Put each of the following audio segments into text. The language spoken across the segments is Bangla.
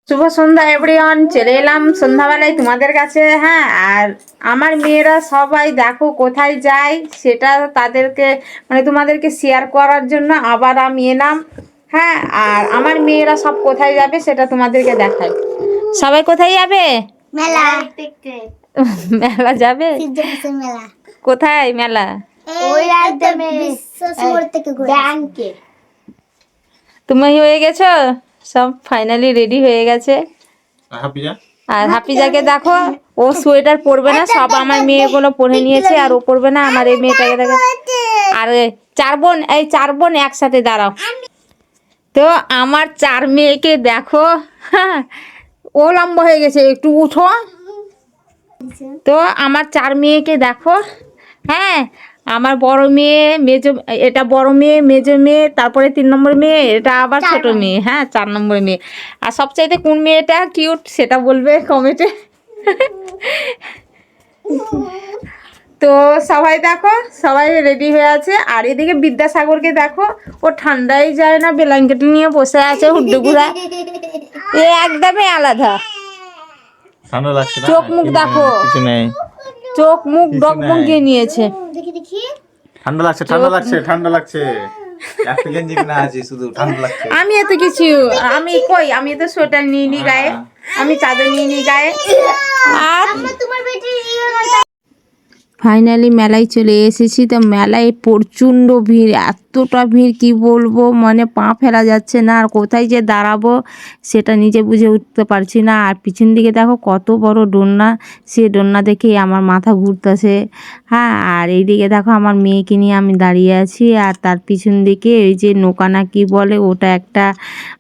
শুভ সন্ধ্যা এভরিওয়ান, চলে এলাম সন্ধ্যাবেলায় তোমাদের কাছে। হ্যাঁ, আর আমার মেয়েরা সবাই দেখো কোথায় যায় সেটা তাদেরকে মানে তোমাদেরকে শেয়ার করার জন্য আবার আমি এলাম। হ্যাঁ, আর আমার মেয়েরা সব কোথায় যাবে সেটা তোমাদেরকে দেখাই। সবাই কোথায় যাবে? মেলা। মেলা যাবে? মেলা কোথায় মেলা? ওই থেকে ব্যাংকে। তুমি হয়ে গেছো? সব ফাইনালি রেডি হয়ে গেছে। আর হাফিজাকে দেখো, ও সোয়েটার পরবে না, সব আমার মেয়েগুলো পরে নিয়েছে আর ও পরবে না। আমার এই মেয়েটাকে দেখো। আর চার বোন একসাথে দাঁড়াও। তো আমার চার মেয়েকে দেখো। হ্যাঁ, ও লম্বা হয়ে গেছে, একটু উঠো। তো আমার চার মেয়েকে দেখো। হ্যাঁ, আমার বড় মেয়ে, এটা বড় মেয়ে, মেজো মেয়ে, তারপরে 3 নম্বর মেয়ে, এটা আবার ছোট মেয়ে। হ্যাঁ, 4 নম্বর মেয়ে। আর সবচাইতে কোন মেয়েটা কিউট সেটা বলবে কমেন্টে। তো সবাই দেখো, সবাই রেডি হয়ে আছে। আর এদিকে বিদ্যাসাগরকে দেখো, ও ঠান্ডাই যায় না, ব্ল্যাঙ্কেট নিয়ে বসে আছে হুড্ডুগুড়া। এ একদমই আলাদা। ঠান্ডা লাগছে না? চোখ মুখ দেখো, কিছু নেই, চোখ মুখ ডগমগিয়ে নিয়েছে। ঠান্ডা লাগছে, ঠান্ডা লাগছে, ঠান্ডা লাগছে। একটা গেঞ্জি কিনা আছে, শুধু ঠান্ডা লাগছে। আমি এত কিছু, আমি তো সোয়েটার নিয়ে নি গায়ে, আমি চাদর নিয়ে নি গায়ে। আর ফাইনালি মেলায় চলে এসেছি। তো মেলায় প্রচণ্ড ভিড়, এতটা ভিড় কি বলবো, মানে পা ফেলা যাচ্ছে না। আর কোথায় যে দাঁড়াবো সেটা নিজে বুঝে উঠতে পারছি না। আর পিছন দিকে দেখো কত বড় ডোন্না, সে ডোন্না দেখেই আমার মাথা ঘুরতেছে। হ্যাঁ, আর এইদিকে দেখো আমার মেয়েকে নিয়ে আমি দাঁড়িয়ে আছি। আর তার পিছন দিকে ওই যে নৌকা না কি বলে ওটা একটা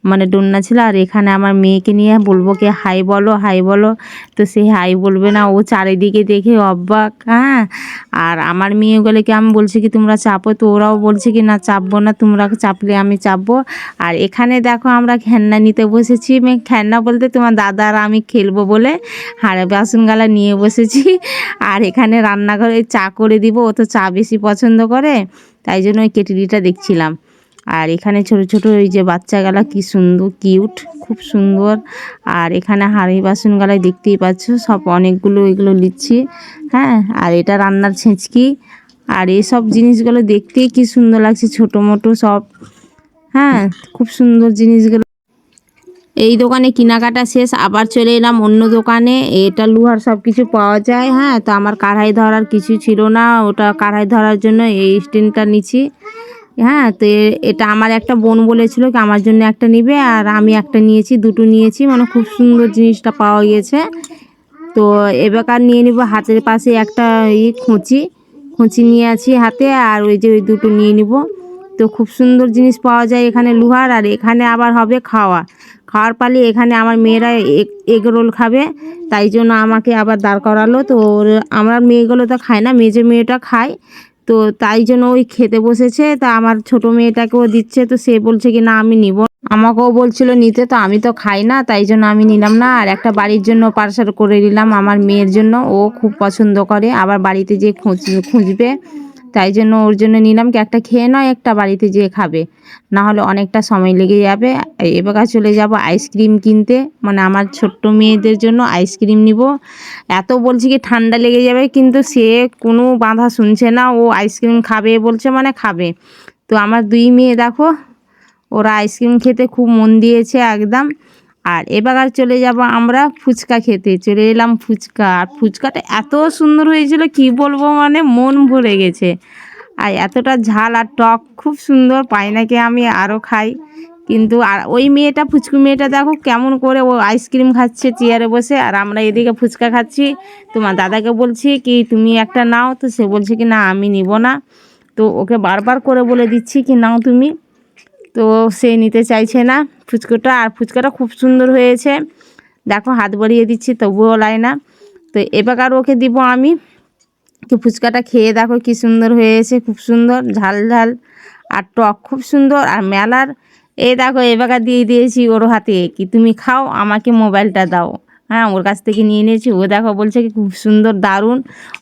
মানে ডোন্না ছিল। আর এখানে আমার মেয়েকে নিয়ে বলবো কি হাই বলো, হাই বলো, তো সে হাই বলবে না, ও চারিদিকে দেখে অবাক। হ্যাঁ, আর আমার মেয়েগুলোকে আমি বলছি কি তোমরা চাপো, তো ওরাও বলছে কি না চাপবো না, তোমরা চাপলে আমি চাপবো। আর এখানে দেখো আমরা খেলনা নিতে বসেছি। খেলনা বলতে তোমার দাদা আর আমি খেলবো বলে হাড়ে বাসনগালা নিয়ে বসেছি। আর এখানে রান্নাঘরে চা করে দিব, ও তো চা বেশি পছন্দ করে, তাই জন্য ওই কেটলিটা দেখছিলাম। আর এখানে ছোট ছোট ওই যে বাচ্চাগুলা কি সুন্দর কিউট, খুব সুন্দর। আর এখানে হাঁড়ি বাসনগুলাই দেখতেই পাচ্ছ, সব অনেকগুলো এগুলো নিচ্ছি। হ্যাঁ, আর এটা রান্নার ছেঁচকি। আর এইসব জিনিসগুলো দেখতেই কি সুন্দর লাগছে, ছোটো মোটো সব। হ্যাঁ, খুব সুন্দর জিনিসগুলো। এই দোকানে কেনাকাটা শেষ, আবার চলে এলাম অন্য দোকানে। এটা লোহার সব কিছু পাওয়া যায়। হ্যাঁ, তো আমার কড়াই ধরার কিছু ছিল না, ওটা কড়াই ধরার জন্য এই স্ট্যান্ডটা নিচ্ছি। হ্যাঁ, তো এটা আমার একটা বোন বলেছিল কি আমার জন্য একটা নিবে, আর আমি একটা নিয়েছি, দুটো নিয়েছি, মানে খুব সুন্দর জিনিসটা পাওয়া গিয়েছে। তো এবার নিয়ে নিব। হাতের পাশে একটা খুঁচি নিয়ে আছি হাতে, আর ওই যে ওই দুটো নিয়ে নিব। তো খুব সুন্দর জিনিস পাওয়া যায় এখানে লোহার। আর এখানে আবার হবে খাওয়ার পালি। এখানে আমার মেয়েরা এগ রোল খাবে, তাই জন্য আমাকে আবার দাঁড় করালো। তো আমার মেয়েগুলো তো খায় না, মেজো মেয়েটা খায়, তো তাই জন্য ওই খেতে বসেছে। তা আমার ছোট মেয়েটাকেও দিচ্ছে, তো সে বলছে কি না আমি নিব, আমাকেও বলছিল নিতে, তো আমি তো খাই না, তাই জন্য আমি নিলাম না। আর একটা বাড়ির জন্য পার্সেল করে নিলাম আমার মেয়ের জন্য, ও খুব পছন্দ করে, আবার বাড়িতে যেয়ে খুঁজবে, তাই জন্য ওর জন্য নিলাম কি একটা খেয়ে নয়, একটা বাড়িতে যেয়ে খাবে, না হলে অনেকটা সময় লেগে যাবে। এবার চলে যাব আইসক্রিম কিনতে, মানে আমার ছোট্ট মেয়েদের জন্য আইসক্রিম নিব। এত বলছি কি ঠান্ডা লেগে যাবে, কিন্তু সে কোনো বাধা শুনছে না, ও আইসক্রিম খাবে বলছে মানে খাবে। তো আমার দুই মেয়ে দেখো, ওরা আইসক্রিম খেতে খুব মন দিয়েছে একদম। আর এবার চলে যাব আমরা ফুচকা খেতে, চলে এলাম ফুচকা। আর ফুচকাটা এত সুন্দর হয়েছিল কি বলবো, মানে মন ভরে গেছে। আর এতটা ঝাল আর টক খুব সুন্দর, পাই নাকি আমি আরও খাই। কিন্তু আর ওই মেয়েটা, ফুচকু মেয়েটা দেখো কেমন করে ও আইসক্রিম খাচ্ছে চেয়ারে বসে, আর আমরা এদিকে ফুচকা খাচ্ছি। তোমার দাদাকে বলছি কি তুমি একটা নাও, তো সে বলছে কি না আমি নিব না। তো ওকে বারবার করে বলে দিচ্ছি কি নাও তুমি, তো সে নিতে চাইছে না ফুচকাটা। আর ফুচকাটা খুব সুন্দর হয়েছে, দেখো হাত বাড়িয়ে দিচ্ছি তবুও লাই না। তো এবার ওকে দিব আমি, কি ফুচকাটা খেয়ে দেখো কি সুন্দর হয়েছে, খুব সুন্দর ঝাল ঝাল আর টক খুব সুন্দর। আর মেলার এই দেখো এবার দিয়ে দিয়েছি ওর হাতে, কি তুমি খাও আমাকে মোবাইলটা দাও। হ্যাঁ, ওর কাছ থেকে নিয়ে নিয়েছি। ও দেখো বলছে কি খুব সুন্দর দারুণ,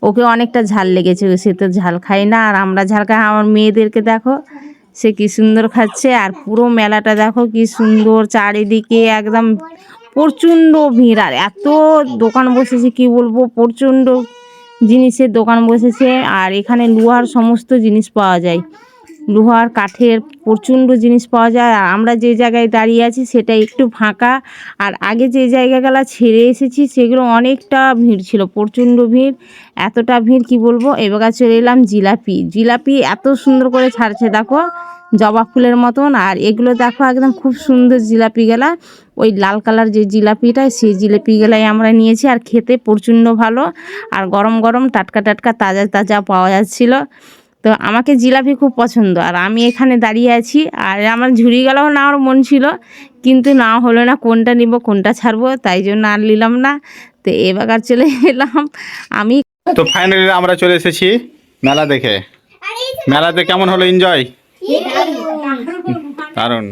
ওকে অনেকটা ঝাল লেগেছে, সে তো ঝাল খায় না, আর আমরা ঝাল খাই। আমার মেয়েদেরকে দেখো সে কি সুন্দর খাচ্ছে। আর পুরো মেলাটা দেখো কি সুন্দর, চারিদিকে একদম প্রচণ্ড ভিড়, আর এত দোকান বসেছে কি বলবো, প্রচণ্ড জিনিসের দোকান বসেছে। আর এখানে লোহার সমস্ত জিনিস পাওয়া যায়, লোহার কাঠের প্রচণ্ড জিনিস পাওয়া যায়। আর আমরা যে জায়গায় দাঁড়িয়ে আছি সেটা একটু ফাঁকা, আর আগে যে জায়গাগুলো ছেড়ে এসেছি সেগুলো অনেকটা ভিড় ছিল, প্রচণ্ড ভিড়, এতটা ভিড় কি বলবো। এবার চলে এলাম জিলাপি এত সুন্দর করে ছাড়ছে দেখো, জবা ফুলের মতন। আর এগুলো দেখো একদম খুব সুন্দর জিলাপিগুলা, ওই লাল কালার যে জিলাপিটা সেই জিলাপিগুলাই আমরা নিয়েছি। আর খেতে প্রচণ্ড ভালো, আর গরম গরম টাটকা টাটকা তাজা তাজা পাওয়া যাচ্ছিল। তো আমাকে জিলাপি খুব পছন্দ, আর আমি এখানে দাঁড়িয়ে আছি। আর আমার ঝুড়ি গেলেও নেওয়ার মন ছিল, কিন্তু না হলো না, কোনটা নিব কোনটা ছাড়বো, তাই জন্য আর নিলাম না। তো এবার চলে এলাম আমি। তো ফাইনালি আমরা চলে এসেছি মেলা দেখে। মেলাতে কেমন হলো এনজয়? কারণ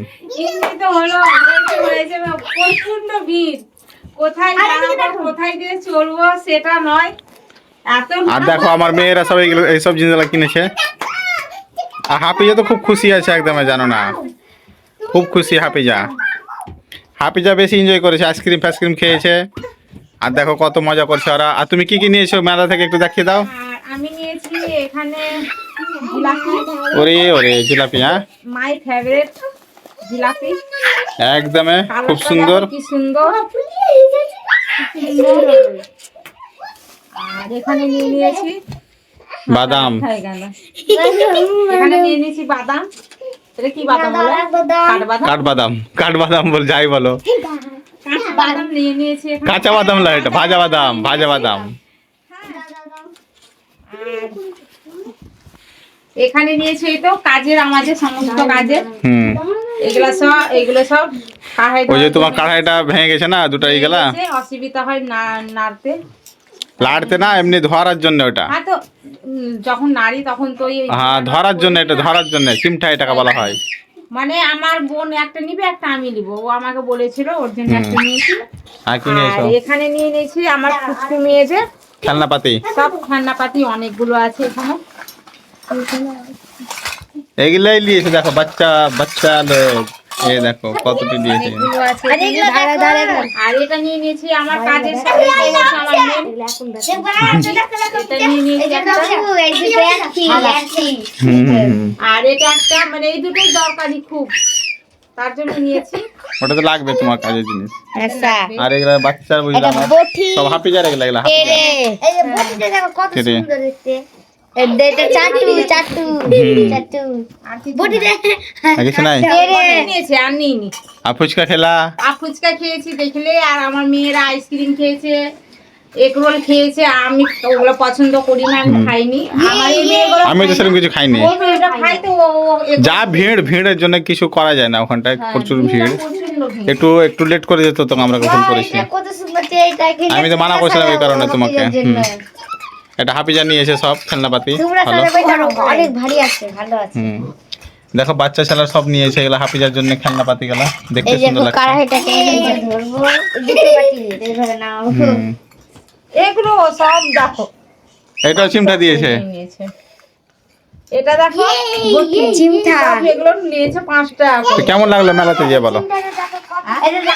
প্রচন্ড ভিড়, কোথায় দাঁড়াবো কোথায় দিয়ে চলবো সেটা নয়, এত। আর দেখো আমার মেয়েরা সব এইসব জিনিসগুলো কিনেছে। আর হাফিজা তো খুব খুশি আছে একদম, জানো না, খুব খুশি হাফিজা বেশি এনজয় করেছে, আইসক্রিম ফাইসক্রিম খেয়েছে। আর দেখো কত মজা করছে ওরা। আর তুমি কি কি নিয়েছো মেলা থেকে একটু দেখিয়ে দাও। আর আমি নিয়েছি এখানে জিলাপি, ওরে ওরে জিলাপি, হ্যাঁ মাই ফেভারিট জিলাপি, একদম খুব কালারটা সুন্দর। দেখো কি সুন্দর। আর এখানে নিয়ে নিয়েছি বাদাম, হয়ে গেল, এখানে নিয়ে নিয়েছি বাদাম। এটা কি বাদাম বলে? কাঠবাদাম। কাঠবাদাম বল, যাই বলো, বাদাম নিয়ে নিয়েছি এখানে। কাঁচা বাদাম না, এটা ভাজা বাদাম। এখানে নিয়েছি এই তো কাজের, আমাদের সমস্ত কাজের হুম, এগুলো সব ওই যে তোমার কড়াইটা ভেঙে গেছে না, দুটো এইগুলা অসুবিধা হয় না নাড়তে, লাড়তে না, এমনি ধরার জন্য ওটা। হ্যাঁ। তো যখন নাড়ি তখন তো হ্যাঁ ধরার জন্য, এটা ধরার জন্য চিমটা এটাকে বলা হয়। মানে আমার বোন একটা নিবে, একটা আমি নিব, ও আমাকে বলেছিল, ওর জন্য একটা নিয়েছি। আর কি নিয়েছো? আর এখানে নিয়ে নিয়েছি আমার ফুচকু মেয়েদের খেলনাপাতি, সব খেলনাপাতি অনেকগুলো আছে এখানে। এগুলাই নিয়েছে, দেখো বাচ্চা লোক, এই দেখো কতটি দিয়েছে। অনেকগুলো আছে এখানে। আর এটা নিয়ে নিয়েছি আমার কাজের সাথে আমার মেয়ে। এটা নিয়ে নিয়েছি একটা। আর এটা একটা, মানে এই দুটোই দরকারি খুব, তার জন্য নিয়েছি। ওটা তো লাগবে তোমার কাজের জিনিস। আর এগুলা বাচ্চার বুঝলাম, সব হাফিজার এগুলা কিছু নাই। নিয়েছি আর নিইনি। আর ফুচকা খেলা? আর ফুচকা খেয়েছি দেখলে, আর আমার মেয়েরা আইসক্রিম খেয়েছে, এগরোল খেয়েছে। আমি ওগুলো পছন্দ করি না, আমি খাইনি। আমার এই মেয়েগুলো আমি তো সেরকম কিছু খাইনি। ও মেয়েটা খায় তো যা ভিড়ের জন্য কিছু করা যায় না, ওখানটায় প্রচুর ভিড়। একটু লেট করে যেত তো, আমরা কখন করেছি। আমি তো মানা করছিলাম এই কারণে তোমাকে। এটা হাফিজা নিয়ে এসে সব খেলনাপাতি ভালো, অনেক ভারী আছে, ভালো আছে। দেখো বাচ্চা ছেলেরা সব নিয়েছে এগুলা হাফিজার জন্য, খেলনাপাতি গুলা দেখতে সুন্দর লাগছে। কড়াইটাকে ধরবো, দুটো বাটি এইভাবে নাও। এগুলো সব দেখো, এটা চিমটা দিয়েছে। এটা দেখো চিমটা, এগুলো নিয়েছে 5 টাকা। তো কেমন লাগলো মেলাতে গিয়ে বলো,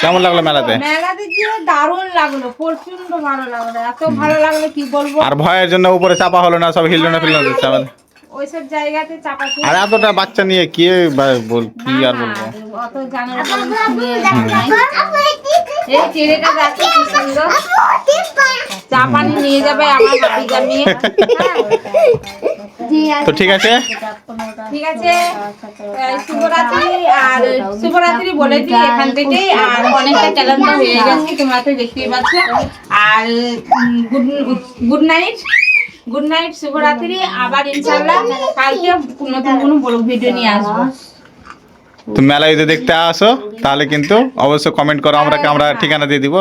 কেমন লাগলো মেলাতে? মেলাতে গিয়ে দারুণ লাগলো, প্রচন্ড ভালো লাগলো, এত ভালো লাগলো কি বলবো। আর ভয়ের জন্য উপরে চাপা হলো না, সব হিলনো ফিলনো দিচ্ছে আমাদের। ওইসব জায়গাতে চাপা ছিল। আর এতটা বাচ্চা নিয়ে কি কি আর বলবো। অত জানার এই ছেলেটা দেখো কি সুন্দর, চাপানি নিয়ে যাবে আমার হাফিজা মেয়ে। তো ঠিক আছে, ঠিক আছে, শুভরাত্রি। আর শুভরাত্রি বলে দিই এখান থেকে। আর অনেকটা ক্যালেন্ড হয়ে গেছে, তোমরা তো দেখতেই পাচ্ছ। আর গুড নাইট, শুভরাত্রি। আবার ইনশাআল্লাহ কালকে নতুন কোনো বড় ভিডিও নিয়ে আসবো। তো মেলায় যদি দেখতে আসো তাহলে কিন্তু অবশ্যই কমেন্ট করো, আমরা ঠিকানা দিয়ে দিব।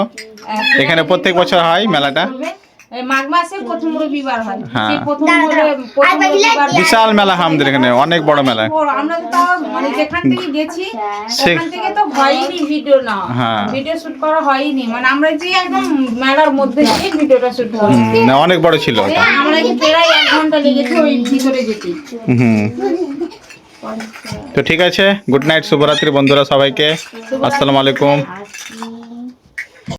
এখানে প্রত্যেক বছর হয় মেলাটা, মাঘ মাসে প্রথম রবিবার হয়। হ্যাঁ। সেই প্রথম রবিবার বিশাল মেলা আমাদের এখানে, অনেক বড় মেলা। আমরা তো তাও মানে যেখান থেকে গেছি সেখান থেকে তো হয়নি ভিডিও না, হ্যাঁ। ভিডিও শুট করা হয়নি। মানে আমরা যে একদম মেলার মধ্যে দিয়ে ভিডিওটা শুট করি। না, অনেক বড় ছিল ওটা। আমরা কি প্রায় 1 ঘন্টা লেগেছে ওই ভিতরে যেতে। তো ঠিক আছে, গুড নাইট, শুভরাত্রি বন্ধুরা সবাইকে, আসসালামু আলাইকুম।